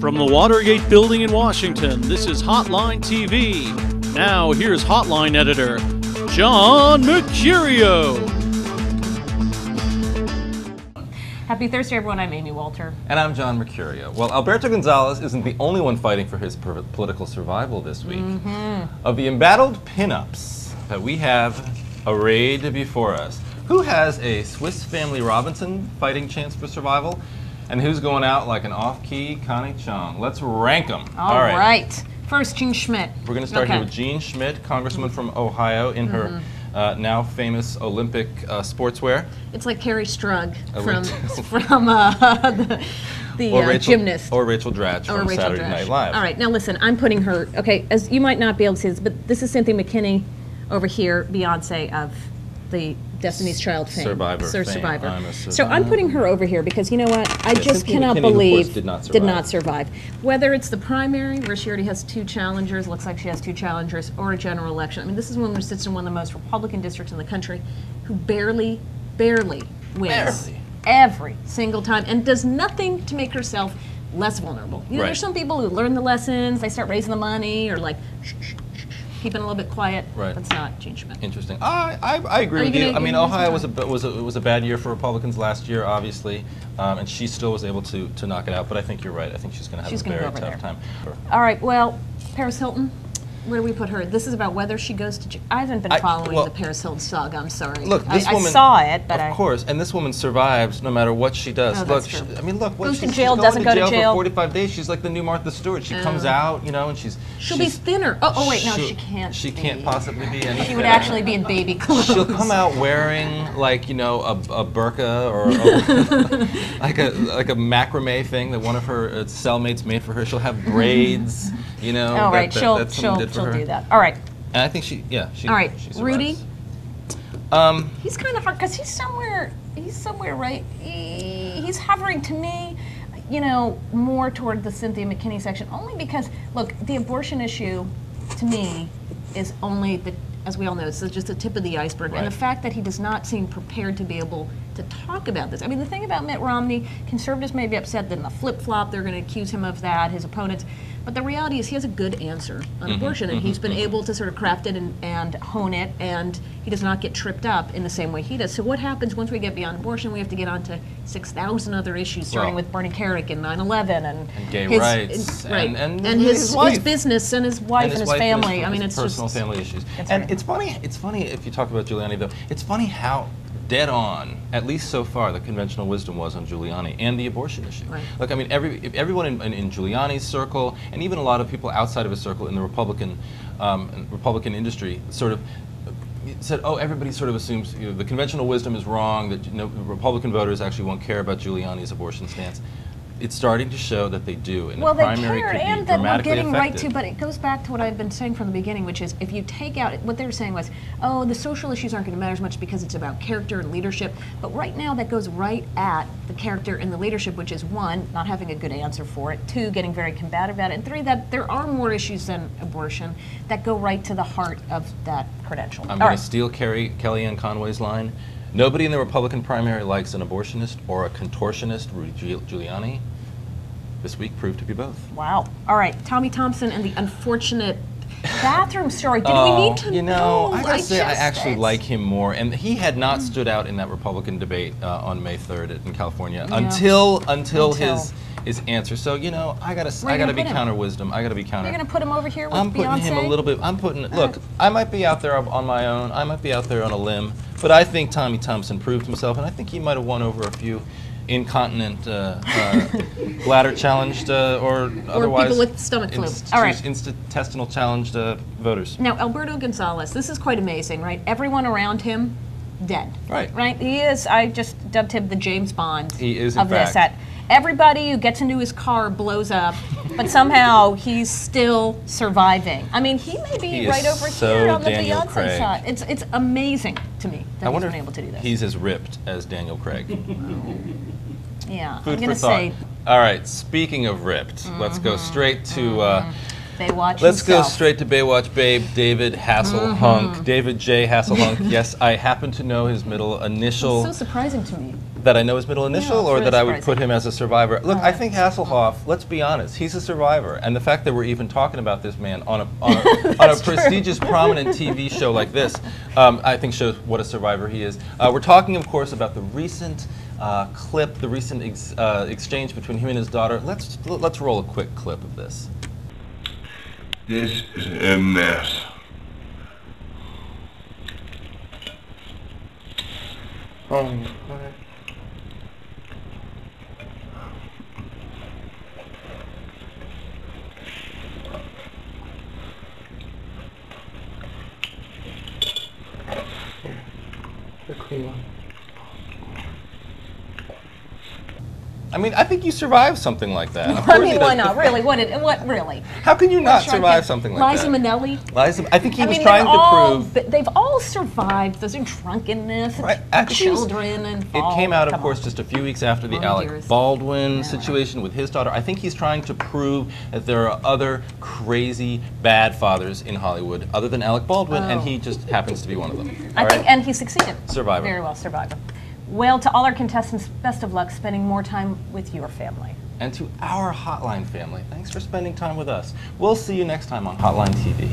From the Watergate Building in Washington, this is Hotline TV. Now, here's Hotline editor, John Mercurio. Happy Thursday, everyone. I'm Amy Walter. And I'm John Mercurio. Well, Alberto Gonzalez isn't the only one fighting for his political survival this week. Of the embattled pinups that we have arrayed before us, who has a Swiss Family Robinson fighting chance for survival? And who's going out like an off-key Connie Chung? Let's rank them. All right. First, Jean Schmidt. We're going to start here with Jean Schmidt, Congresswoman from Ohio, in her now famous Olympic sportswear. It's like Carrie Strug from the gymnast. Or Rachel Dratch from Saturday Night Live. All right, now listen, I'm putting her, as you might not be able to see this, but this is Cynthia McKinney over here, Beyonce of the Destiny's Child fame. Survivor. So I'm putting her over here because you know what? I just cannot believe did not survive. Whether it's the primary where she already has two challengers, looks like she has two challengers, or a general election. I mean, this is one who sits in one of the most Republican districts in the country, who barely wins every single time, and does nothing to make herself less vulnerable. You know, there's some people who learn the lessons, they start raising the money, or like keeping a little bit quiet. That's not Jean Schmidt. Interesting. I agree with you. I mean, Ohio was a bad year for Republicans last year, obviously, and she still was able to knock it out. But I think you're right. I think she's going to have a very tough time. All right. Well, Paris Hilton. Where do we put her? This is about whether she goes to jail. I haven't been following the Paris Hilton saga. I'm sorry. Look, this woman. I saw it, but of course, and this woman survives no matter what she does. Look, I mean, look, goes to jail, doesn't go to jail for 45 days. She's like the new Martha Stewart. She comes out, you know, and she'll be thinner. Oh wait, no, she can't. She can't possibly be anything. She would actually be in baby clothes. She'll come out wearing like, you know, a burqa or like a macrame thing that one of her cellmates made for her. She'll have braids, you know. Oh right, she'll do that. All right. And I think she all right, Rudy. He's kind of hard because he's somewhere right. He's hovering to me, you know, more toward the Cynthia McKinney section, only because look, the abortion issue, to me, is only as we all know, it's just the tip of the iceberg, and the fact that he does not seem prepared to be able to talk about this. I mean, the thing about Mitt Romney, conservatives may be upset that in a flip-flop they're going to accuse him of that, his opponents, but the reality is he has a good answer on abortion, and he's been able to sort of craft it and hone it, and he does not get tripped up in the same way he does. So what happens once we get beyond abortion? We have to get on to 6,000 other issues, starting with Bernie Carrick and 9/11 and gay rights, and his business and his wife and his family. I mean, it's personal family issues. And it's funny if you talk about Giuliani though. It's funny how dead on, at least so far, the conventional wisdom was on Giuliani and the abortion issue. Look, I mean, everyone in Giuliani's circle, and even a lot of people outside of his circle in the Republican industry, sort of said, "Oh, everybody sort of assumes the conventional wisdom is wrong. That Republican voters actually won't care about Giuliani's abortion stance." It's starting to show that they do, and the primary could be and that we're getting affected. right to, but it goes back to what I've been saying from the beginning, which is if you take out, what they were saying was, oh, the social issues aren't going to matter as much because it's about character and leadership, but right now that goes right at the character and the leadership, which is one, not having a good answer for it, two, getting very combative about it, and three, that there are more issues than abortion that go right to the heart of that credential. I'm going to steal Kellyanne Conway's line. Nobody in the Republican primary likes an abortionist or a contortionist. Rudy Giuliani this week proved to be both. Wow. All right, Tommy Thompson and the unfortunate bathroom story. Did we need to know? I gotta say, I actually like him more. And he had not stood out in that Republican debate on May 3rd in California until his answer. So, you know, I gotta be counter wisdom. I gotta be counter. You're gonna put him over here with I'm putting Beyonce? him a little bit. Look, I might be out there on my own. I might be out there on a limb. But I think Tommy Thompson proved himself, and I think he might have won over a few incontinent, bladder challenged, or otherwise people with stomach flu. All right, intestinal challenged voters. Now, Alberto Gonzalez, this is quite amazing, right? Everyone around him, dead. Right. He is. I just dubbed him the James Bond. He is, of this. Everybody who gets into his car blows up, but somehow he's still surviving. I mean, he may be right over here on the Beyonce shot. It's amazing to me that he's been able to do this. He's as ripped as Daniel Craig. Yeah, Food I'm gonna for thought. say. All right, speaking of ripped, let's go straight to Baywatch Let's go himself. straight to Baywatch Babe, David Hasselhoff. David J. Hasselhoff. Yes, I happen to know his middle initial. It's so surprising to me. That I know his middle initial, it's or really that I would surprising. put him as a survivor. Look, I think Hasselhoff, let's be honest, he's a survivor. And the fact that we're even talking about this man on a prestigious, prominent TV show like this, I think shows what a survivor he is. We're talking, of course, about the recent clip, the recent exchange between him and his daughter. Let's roll a quick clip of this. This is a mess. I mean, I think you survived something like that. Of I course mean, he why does. not? Really? What really? How can you not Shrunken. survive something like Liza that? Minnelli? Liza, I think he I was mean, trying to prove. but they've all survived. There's drunkenness, Right. Actually, children, and it came out, of come course, on. just a few weeks after the Oh, Alec dearest. Baldwin Yeah, situation with his daughter. I think he's trying to prove that there are other crazy, bad fathers in Hollywood other than Alec Baldwin, and he just happens to be one of them. I All think, right? and he succeeded. Survivor. Very well, survivor. Well, to all our contestants, best of luck spending more time with your family. And to our Hotline family, thanks for spending time with us. We'll see you next time on Hotline TV.